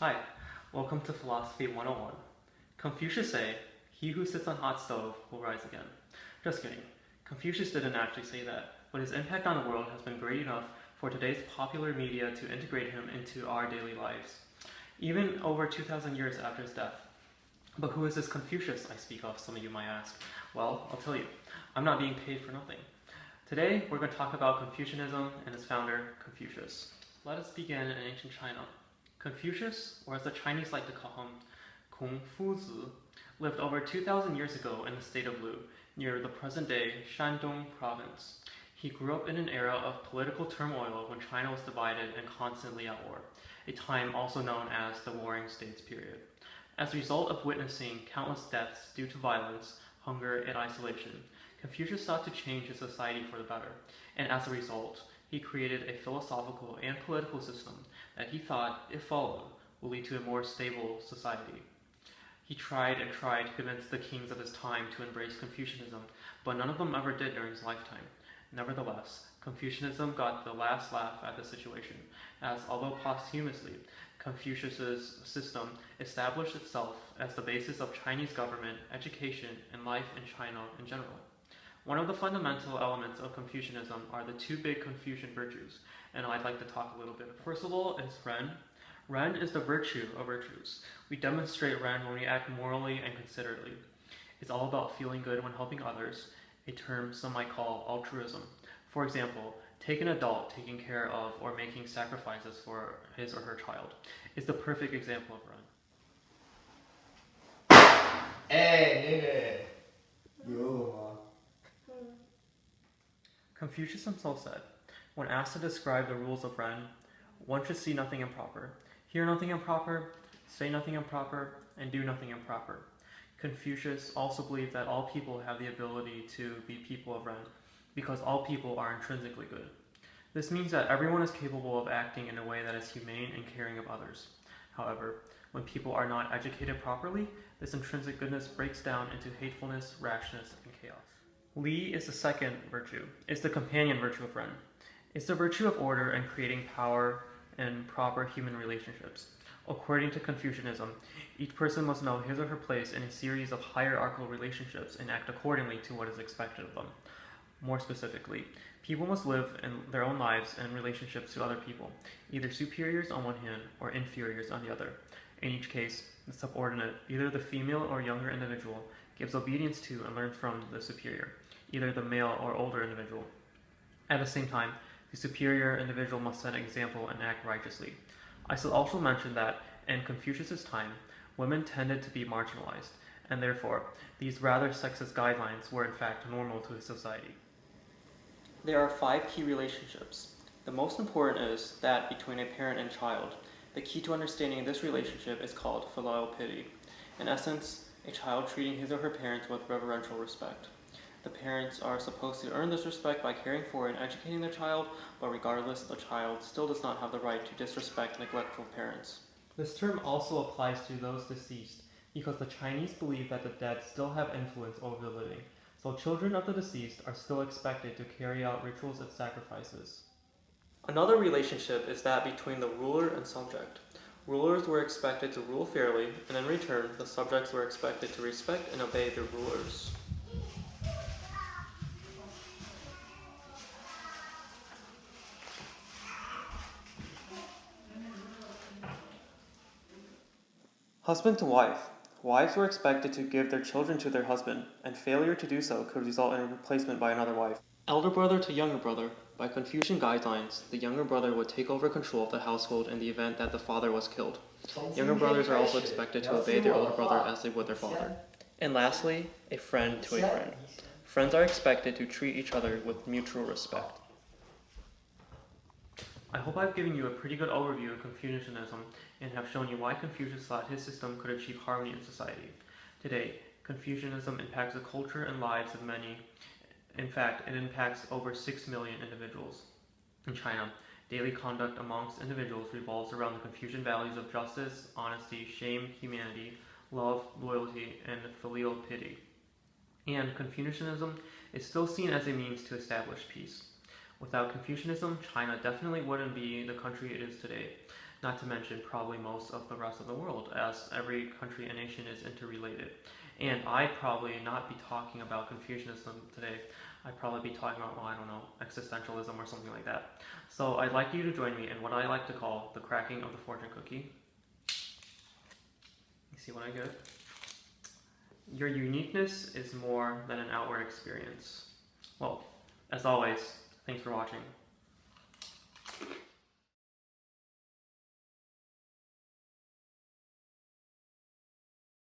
Hi, welcome to Philosophy 101. Confucius say, "He who sits on hot stove will rise again." Just kidding. Confucius didn't actually say that, but his impact on the world has been great enough for today's popular media to integrate him into our daily lives, even over 2,000 years after his death. But who is this Confucius I speak of, some of you might ask? Well, I'll tell you. I'm not being paid for nothing. Today, we're going to talk about Confucianism and its founder, Confucius. Let us begin in ancient China. Confucius, or as the Chinese like to call him, Confuzi, lived over 2,000 years ago in the state of Lu, near the present-day Shandong province. He grew up in an era of political turmoil when China was divided and constantly at war, a time also known as the Warring States period. As a result of witnessing countless deaths due to violence, hunger, and isolation, Confucius sought to change his society for the better, and as a result, he created a philosophical and political system that he thought, if followed, would lead to a more stable society. He tried and tried to convince the kings of his time to embrace Confucianism, but none of them ever did during his lifetime. Nevertheless, Confucianism got the last laugh at the situation, as although posthumously, Confucius's system established itself as the basis of Chinese government, education, and life in China in general. One of the fundamental elements of Confucianism are the two big Confucian virtues, and I'd like to talk a little bit. First of all is Ren. Ren is the virtue of virtues. We demonstrate Ren when we act morally and considerately. It's all about feeling good when helping others, a term some might call altruism. For example, take an adult taking care of or making sacrifices for his or her child. It's the perfect example of Ren. Confucius himself said, when asked to describe the rules of Ren, one should see nothing improper, hear nothing improper, say nothing improper, and do nothing improper. Confucius also believed that all people have the ability to be people of Ren, because all people are intrinsically good. This means that everyone is capable of acting in a way that is humane and caring of others. However, when people are not educated properly, this intrinsic goodness breaks down into hatefulness, rashness, and chaos. Li is the second virtue. It's the companion virtue of Ren. It's the virtue of order and creating power and proper human relationships. According to Confucianism, each person must know his or her place in a series of hierarchical relationships and act accordingly to what is expected of them. More specifically, people must live in their own lives and relationships to other people, either superiors on one hand or inferiors on the other. In each case, the subordinate, either the female or younger individual, gives obedience to and learns from the superior, either the male or older individual. At the same time, the superior individual must set an example and act righteously. I should also mention that in Confucius's time, women tended to be marginalized, and therefore, these rather sexist guidelines were in fact normal to his society. There are 5 key relationships. The most important is that between a parent and child. The key to understanding this relationship is called filial piety. In essence, a child treating his or her parents with reverential respect. The parents are supposed to earn this respect by caring for and educating their child, but regardless, the child still does not have the right to disrespect neglectful parents. This term also applies to those deceased, because the Chinese believe that the dead still have influence over the living, so children of the deceased are still expected to carry out rituals and sacrifices. Another relationship is that between the ruler and subject. Rulers were expected to rule fairly, and in return, the subjects were expected to respect and obey their rulers. Husband to wife. Wives were expected to give their children to their husband, and failure to do so could result in a replacement by another wife. Elder brother to younger brother. By Confucian guidelines, the younger brother would take over control of the household in the event that the father was killed. Younger brothers are also expected to obey their older brother as they would their father. And lastly, a friend to a friend. Friends are expected to treat each other with mutual respect. I hope I've given you a pretty good overview of Confucianism and have shown you why Confucius thought his system could achieve harmony in society. Today, Confucianism impacts the culture and lives of many. In fact, it impacts over 6 million individuals. In China, daily conduct amongst individuals revolves around the Confucian values of justice, honesty, shame, humanity, love, loyalty, and filial piety. And Confucianism is still seen as a means to establish peace. Without Confucianism, China definitely wouldn't be the country it is today. not to mention probably most of the rest of the world, as every country and nation is interrelated. And I'd probably not be talking about Confucianism today. I'd probably be talking about, well, I don't know, existentialism or something like that. So I'd like you to join me in what I like to call the cracking of the fortune cookie. You see what I get? Your uniqueness is more than an outward experience. Well, as always, thanks for watching.